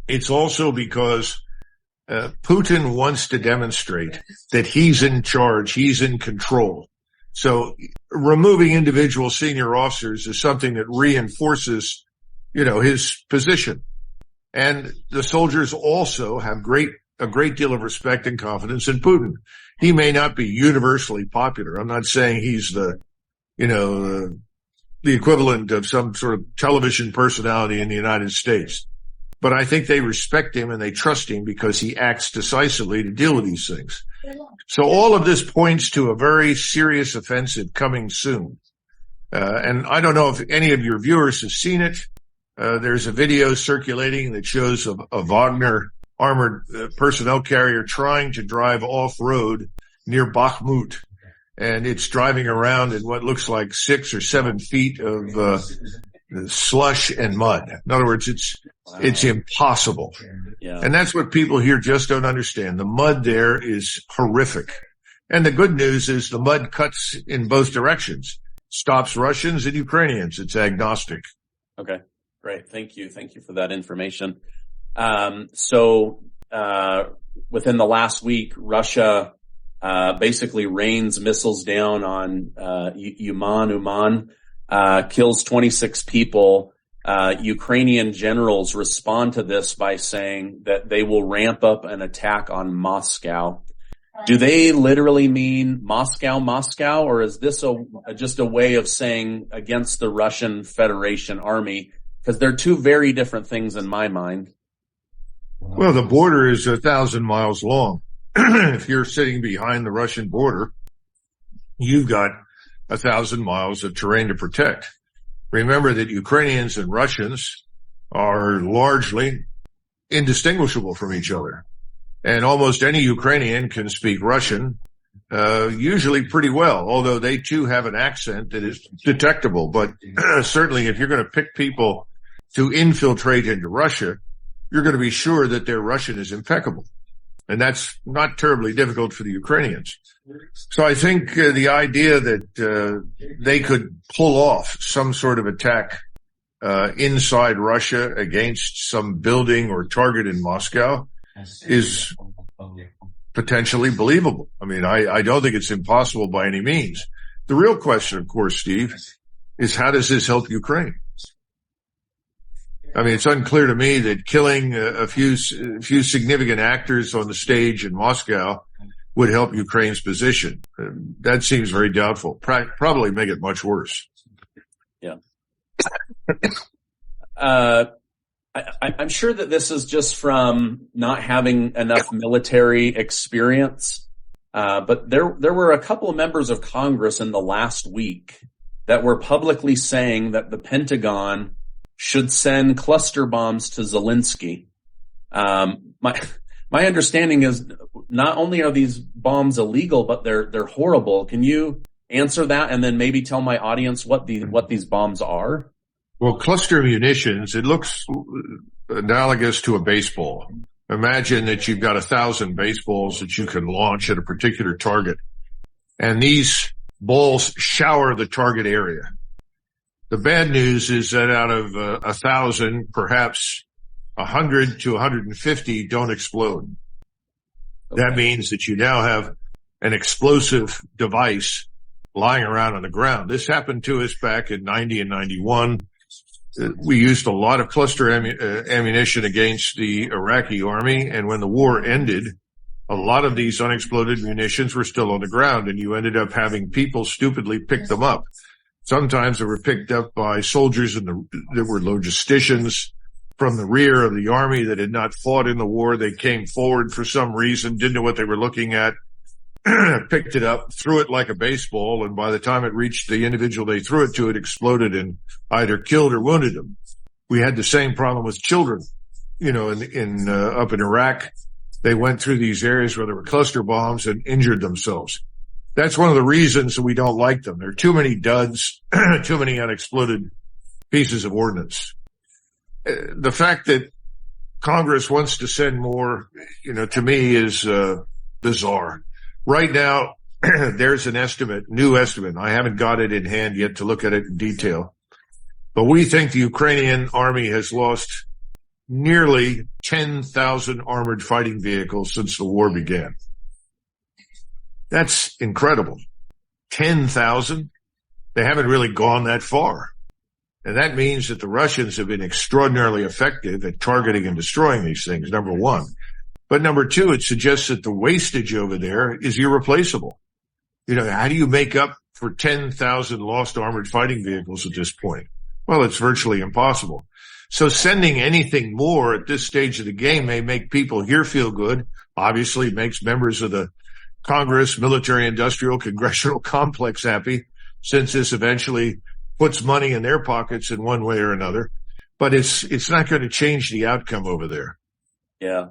It's also because Putin wants to demonstrate that he's in charge, he's in control. So removing individual senior officers is something that reinforces, his position. And the soldiers also have a great deal of respect and confidence in Putin. He may not be universally popular. I'm not saying he's the equivalent of some sort of television personality in the United States. But I think they respect him and they trust him because he acts decisively to deal with these things. So all of this points to a very serious offensive coming soon. And I don't know if any of your viewers have seen it. There's a video circulating that shows a Wagner armored personnel carrier trying to drive off-road near Bakhmut. And it's driving around in what looks like 6 or 7 feet of slush and mud. In other words, it's impossible. Yeah. And that's what people here just don't understand. The mud there is horrific. And the good news is the mud cuts in both directions, stops Russians and Ukrainians. It's agnostic. Okay, great. Thank you. Thank you for that information. So within the last week, Russia basically rains missiles down on Uman, kills 26 people. Ukrainian generals respond to this by saying that they will ramp up an attack on Moscow. Do they literally mean Moscow, or is this just a way of saying against the Russian Federation army? Because they're two very different things in my mind. Well, the border is 1,000 miles long. If you're sitting behind the Russian border, you've got 1,000 miles of terrain to protect. Remember that Ukrainians and Russians are largely indistinguishable from each other. And almost any Ukrainian can speak Russian, usually pretty well, although they too have an accent that is detectable. But certainly if you're going to pick people to infiltrate into Russia, you're going to be sure that their Russian is impeccable. And that's not terribly difficult for the Ukrainians. So I think the idea that they could pull off some sort of attack inside Russia against some building or target in Moscow is potentially believable. I mean, I don't think it's impossible by any means. The real question, of course, Steve, is how does this help Ukraine? I mean, it's unclear to me that killing a few significant actors on the stage in Moscow would help Ukraine's position. That seems very doubtful. Probably make it much worse. Yeah. I'm sure that this is just from not having enough military experience. But there were a couple of members of Congress in the last week that were publicly saying that the Pentagon should send cluster bombs to Zelensky. My understanding is not only are these bombs illegal, but they're horrible. Can you answer that and then maybe tell my audience what these bombs are? Well, cluster munitions, it looks analogous to a baseball. Imagine that you've got 1,000 baseballs that you can launch at a particular target, and these balls shower the target area. The bad news is that out of 1,000, perhaps 100 to 150 don't explode. Okay. That means that you now have an explosive device lying around on the ground. This happened to us back in 90 and 91. We used a lot of cluster ammunition against the Iraqi army, and when the war ended, a lot of these unexploded munitions were still on the ground, and you ended up having people stupidly pick them up. Sometimes they were picked up by soldiers that were logisticians from the rear of the army that had not fought in the war. They came forward for some reason, didn't know what they were looking at, picked it up, threw it like a baseball, and by the time it reached the individual they threw it to, it exploded and either killed or wounded them. We had the same problem with children. Up in Iraq, they went through these areas where there were cluster bombs and injured themselves. That's one of the reasons that we don't like them. There are too many duds, too many unexploded pieces of ordnance. The fact that Congress wants to send more, to me is bizarre. Right now, there's an new estimate. I haven't got it in hand yet to look at it in detail. But we think the Ukrainian army has lost nearly 10,000 armored fighting vehicles since the war began. That's incredible. 10,000? They haven't really gone that far. And that means that the Russians have been extraordinarily effective at targeting and destroying these things, number one. But number two, it suggests that the wastage over there is irreplaceable. How do you make up for 10,000 lost armored fighting vehicles at this point? Well, it's virtually impossible. So sending anything more at this stage of the game may make people here feel good. Obviously, it makes members of the Congress, military, industrial, congressional complex happy, since this eventually puts money in their pockets in one way or another. But it's not going to change the outcome over there. Yeah.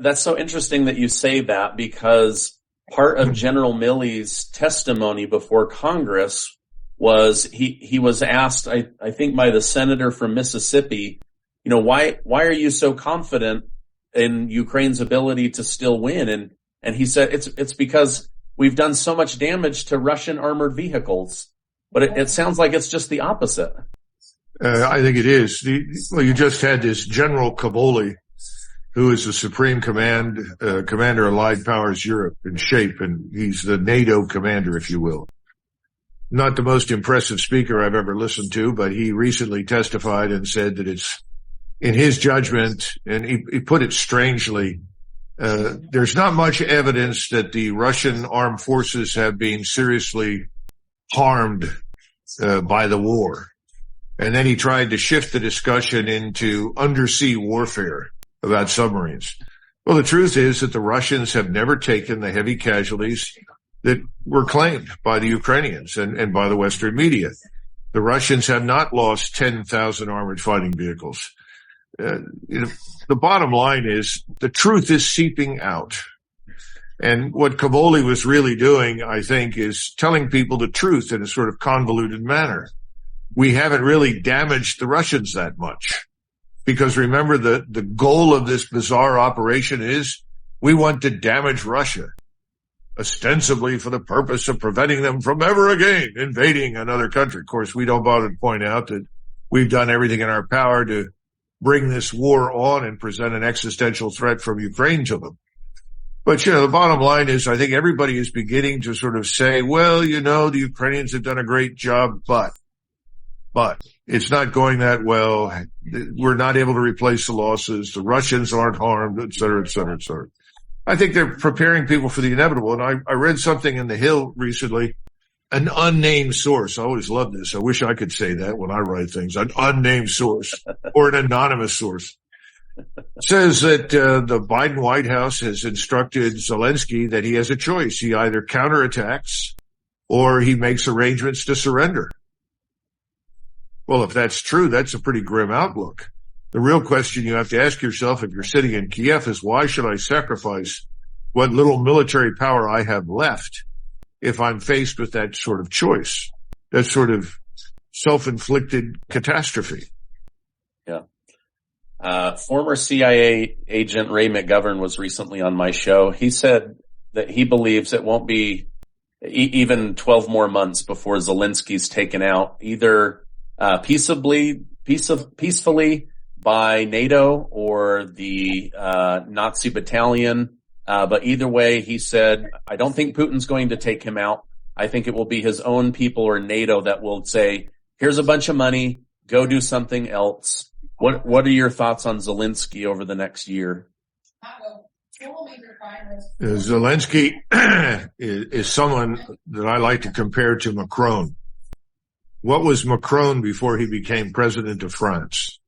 That's so interesting that you say that, because part of General Milley's testimony before Congress was he was asked, I think by the senator from Mississippi, why are you so confident in Ukraine's ability to still win? And he said, it's because we've done so much damage to Russian armored vehicles. But it sounds like it's just the opposite. I think it is. You just had this General Kaboli, who is the Supreme Commander Allied Powers Europe in shape, and he's the NATO commander, if you will. Not the most impressive speaker I've ever listened to, but he recently testified and said that it's, in his judgment, and he put it strangely, there's not much evidence that the Russian armed forces have been seriously harmed by the war. And then he tried to shift the discussion into undersea warfare about submarines. Well, the truth is that the Russians have never taken the heavy casualties that were claimed by the Ukrainians and by the Western media. The Russians have not lost 10,000 armored fighting vehicles. The bottom line is the truth is seeping out. And what Kaboli was really doing, I think, is telling people the truth in a sort of convoluted manner. We haven't really damaged the Russians that much. Because remember, the goal of this bizarre operation is we want to damage Russia, ostensibly for the purpose of preventing them from ever again invading another country. Of course, we don't bother to point out that we've done everything in our power to bring this war on and present an existential threat from Ukraine to them. But, the bottom line is I think everybody is beginning to sort of say, well, the Ukrainians have done a great job, but it's not going that well. We're not able to replace the losses. The Russians aren't harmed, et cetera, et cetera, et cetera. I think they're preparing people for the inevitable. And I read something in The Hill recently, an unnamed source. I always love this. I wish I could say that when I write things, an unnamed source or an anonymous source. Says that the Biden White House has instructed Zelensky that he has a choice. He either counterattacks or he makes arrangements to surrender. Well, if that's true, that's a pretty grim outlook. The real question you have to ask yourself if you're sitting in Kiev is, why should I sacrifice what little military power I have left if I'm faced with that sort of choice, that sort of self-inflicted catastrophe? Yeah. Former CIA agent Ray McGovern was recently on my show. He said that he believes it won't be even 12 more months before Zelensky's taken out, either peacefully by NATO or the Nazi battalion. But either way, he said, I don't think Putin's going to take him out. I think it will be his own people or NATO that will say, here's a bunch of money, go do something else. What are your thoughts on Zelensky over the next year? Zelensky is someone that I like to compare to Macron. What was Macron before he became president of France?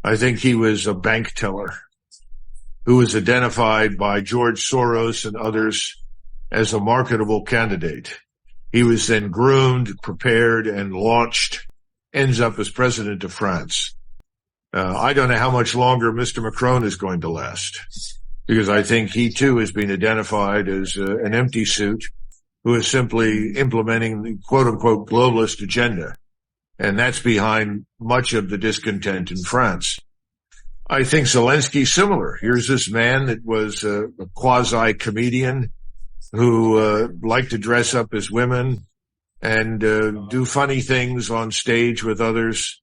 I think he was a bank teller who was identified by George Soros and others as a marketable candidate. He was then groomed, prepared, and launched, ends up as president of France. I don't know how much longer Mr. Macron is going to last, because I think he too has been identified as an empty suit who is simply implementing the quote-unquote globalist agenda. And that's behind much of the discontent in France. I think Zelensky's similar. Here's this man that was a quasi-comedian who liked to dress up as women and do funny things on stage with others.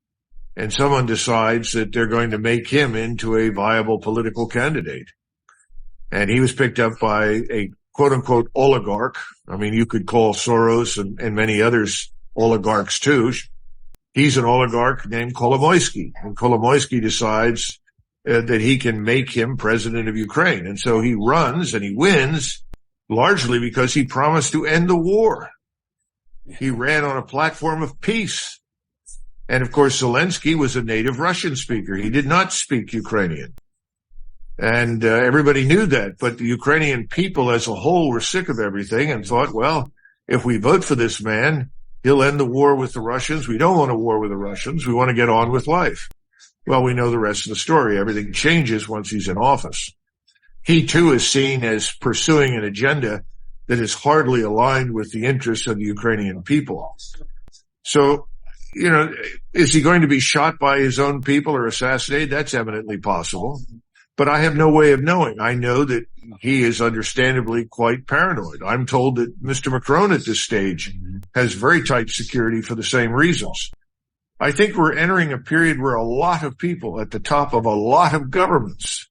and someone decides that they're going to make him into a viable political candidate. And he was picked up by a quote unquote oligarch. I mean, you could call Soros and many others oligarchs too. He's an oligarch named Kolomoisky, and Kolomoisky decides that he can make him president of Ukraine. And so he runs and he wins largely because he promised to end the war. He ran on a platform of peace. And of course, Zelensky was a native Russian speaker. He did not speak Ukrainian. And everybody knew that. But the Ukrainian people as a whole were sick of everything and thought, well, if we vote for this man, he'll end the war with the Russians. We don't want a war with the Russians. We want to get on with life. Well, we know the rest of the story. Everything changes once he's in office. He too is seen as pursuing an agenda that is hardly aligned with the interests of the Ukrainian people. So, you know, is he going to be shot by his own people or assassinated? That's eminently possible. But I have no way of knowing. I know that he is understandably quite paranoid. I'm told that Mr. Macron at this stage has very tight security for the same reasons. I think we're entering a period where a lot of people at the top of a lot of governments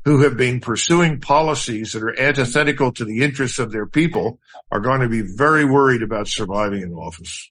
who have been pursuing policies that are antithetical to the interests of their people are going to be very worried about surviving in office.